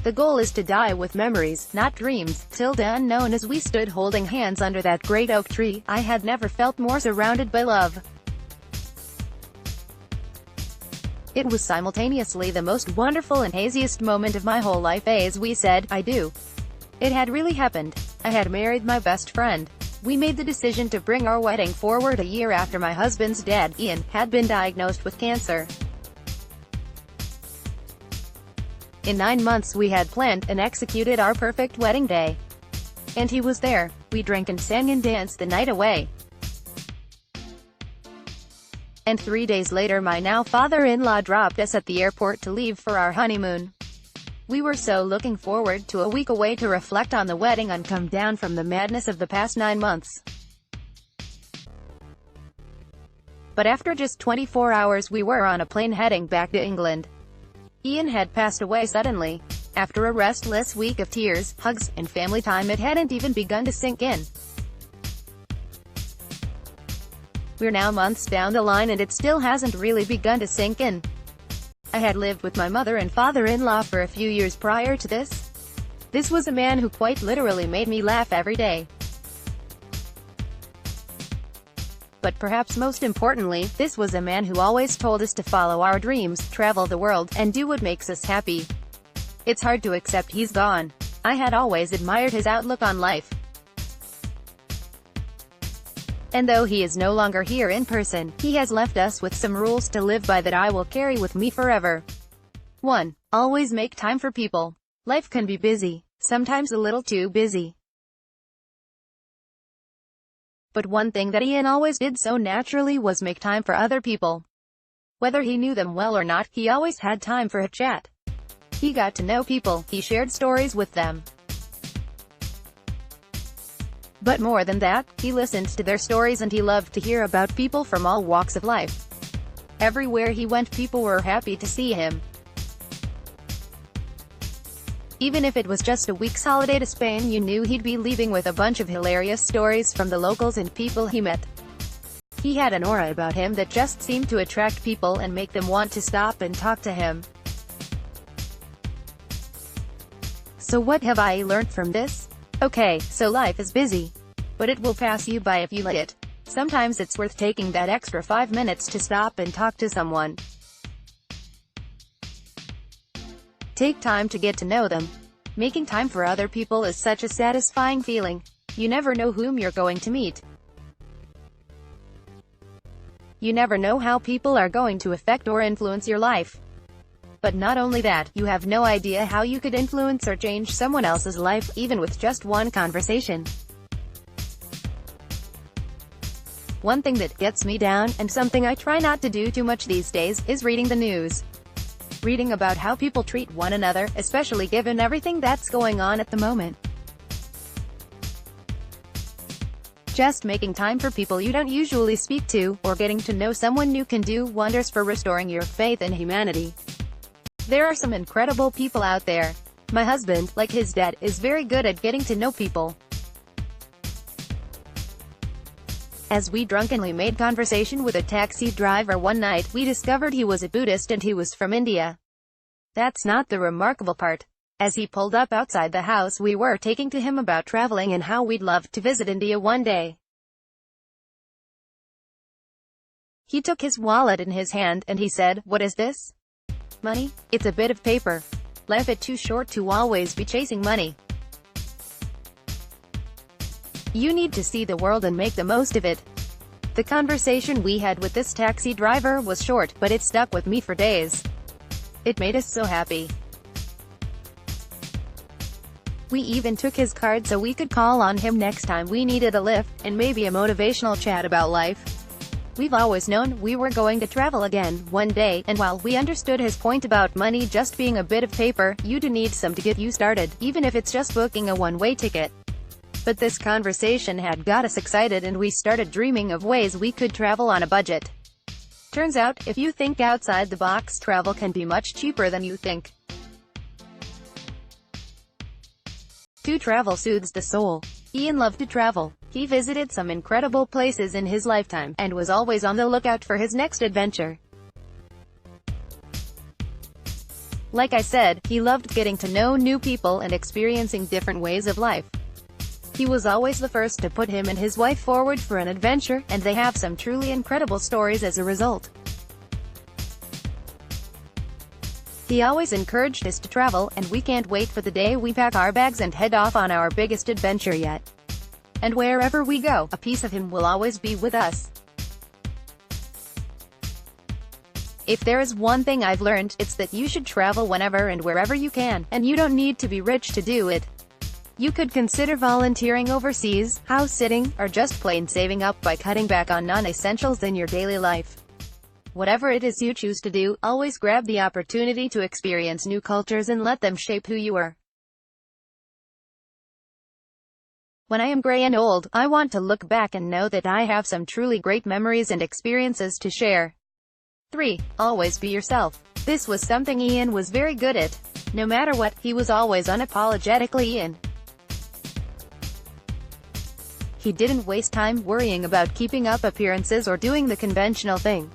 The goal is to die with memories, not dreams. Tilda unknown. As we stood holding hands under that great oak tree, I had never felt more surrounded by love. It was simultaneously the most wonderful and haziest moment of my whole life. As we said, I do. It had really happened. I had married my best friend. We made the decision to bring our wedding forward a year after my husband's dad, Ian, had been diagnosed with cancer. In 9 months we had planned and executed our perfect wedding day. And he was there. We drank and sang and danced the night away. And 3 days later my now father-in-law dropped us at the airport to leave for our honeymoon. We were so looking forward to a week away to reflect on the wedding and come down from the madness of the past 9 months. But after just 24 hours we were on a plane heading back to England. Ian had passed away suddenly. After a restless week of tears, hugs, and family time, it hadn't even begun to sink in. We're now months down the line and it still hasn't really begun to sink in. I had lived with my mother and father-in-law for a few years prior to this. This was a man who quite literally made me laugh every day. But perhaps most importantly, this was a man who always told us to follow our dreams, travel the world, and do what makes us happy. It's hard to accept he's gone. I had always admired his outlook on life. And though he is no longer here in person, he has left us with some rules to live by that I will carry with me forever. 1. Always make time for people. Life can be busy, sometimes a little too busy. But one thing that Ian always did so naturally was make time for other people. Whether he knew them well or not, he always had time for a chat. He got to know people, he shared stories with them. But more than that, he listened to their stories and he loved to hear about people from all walks of life. Everywhere he went, people were happy to see him. Even if it was just a week's holiday to Spain, you knew he'd be leaving with a bunch of hilarious stories from the locals and people he met. He had an aura about him that just seemed to attract people and make them want to stop and talk to him. So what have I learned from this? Okay, so life is busy. But it will pass you by if you let it. Sometimes it's worth taking that extra 5 minutes to stop and talk to someone. Take time to get to know them. Making time for other people is such a satisfying feeling. You never know whom you're going to meet. You never know how people are going to affect or influence your life. But not only that, you have no idea how you could influence or change someone else's life, even with just one conversation. One thing that gets me down, and something I try not to do too much these days, is reading the news. Reading about how people treat one another, especially given everything that's going on at the moment. Just making time for people you don't usually speak to, or getting to know someone new can do wonders for restoring your faith in humanity. There are some incredible people out there. My husband, like his dad, is very good at getting to know people. As we drunkenly made conversation with a taxi driver one night, we discovered he was a Buddhist and he was from India. That's not the remarkable part. As he pulled up outside the house we were taking to him about traveling and how we'd love to visit India one day. He took his wallet in his hand and he said, "What is this? Money? It's a bit of paper. Life is too short to always be chasing money. You need to see the world and make the most of it." The conversation we had with this taxi driver was short, but it stuck with me for days. It made us so happy. We even took his card so we could call on him next time we needed a lift, and maybe a motivational chat about life. We've always known we were going to travel again, one day, and while we understood his point about money just being a bit of paper, you do need some to get you started, even if it's just booking a one-way ticket. But this conversation had got us excited and we started dreaming of ways we could travel on a budget. Turns out, if you think outside the box, travel can be much cheaper than you think. To travel soothes the soul. Ian loved to travel. He visited some incredible places in his lifetime, and was always on the lookout for his next adventure. Like I said, he loved getting to know new people and experiencing different ways of life. He was always the first to put him and his wife forward for an adventure, and they have some truly incredible stories as a result. He always encouraged us to travel, and we can't wait for the day we pack our bags and head off on our biggest adventure yet. And wherever we go, a piece of him will always be with us. If there is one thing I've learned, it's that you should travel whenever and wherever you can, and you don't need to be rich to do it. You could consider volunteering overseas, house sitting, or just plain saving up by cutting back on non-essentials in your daily life. Whatever it is you choose to do, always grab the opportunity to experience new cultures and let them shape who you are. When I am gray and old, I want to look back and know that I have some truly great memories and experiences to share. 3. Always be yourself. This was something Ian was very good at. No matter what, he was always unapologetically Ian. He didn't waste time worrying about keeping up appearances or doing the conventional thing.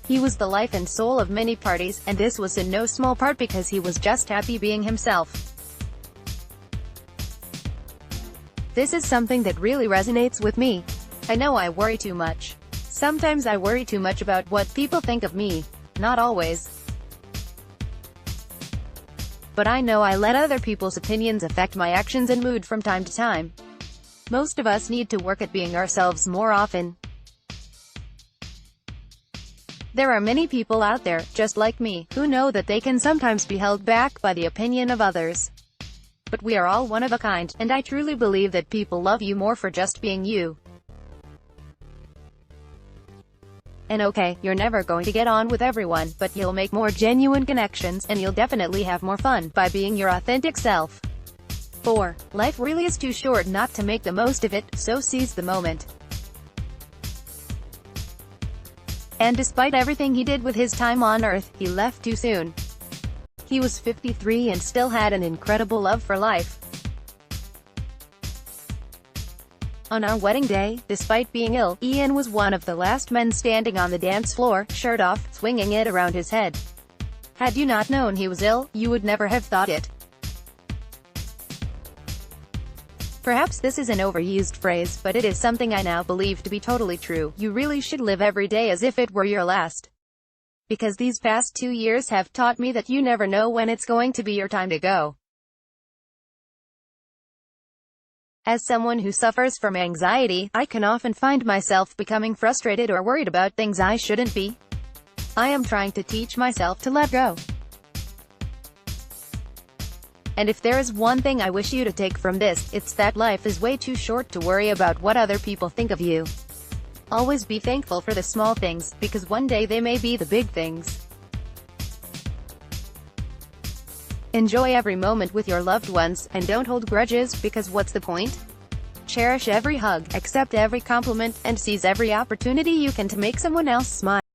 He was the life and soul of many parties, and this was in no small part because he was just happy being himself. This is something that really resonates with me. I know I worry too much. Sometimes I worry too much about what people think of me. Not always. But I know I let other people's opinions affect my actions and mood from time to time. Most of us need to work at being ourselves more often. There are many people out there, just like me, who know that they can sometimes be held back by the opinion of others. But we are all one of a kind, and I truly believe that people love you more for just being you. And okay, you're never going to get on with everyone, but you'll make more genuine connections, and you'll definitely have more fun by being your authentic self. 4. Life really is too short not to make the most of it, so seize the moment. And despite everything he did with his time on Earth, he left too soon. He was 53 and still had an incredible love for life. On our wedding day, despite being ill, Ian was one of the last men standing on the dance floor, shirt off, swinging it around his head. Had you not known he was ill, you would never have thought it. Perhaps this is an overused phrase, but it is something I now believe to be totally true. You really should live every day as if it were your last. Because these past 2 years have taught me that you never know when it's going to be your time to go. As someone who suffers from anxiety, I can often find myself becoming frustrated or worried about things I shouldn't be. I am trying to teach myself to let go. And if there is one thing I wish you to take from this, it's that life is way too short to worry about what other people think of you. Always be thankful for the small things, because one day they may be the big things. Enjoy every moment with your loved ones, and don't hold grudges, because what's the point? Cherish every hug, accept every compliment, and seize every opportunity you can to make someone else smile.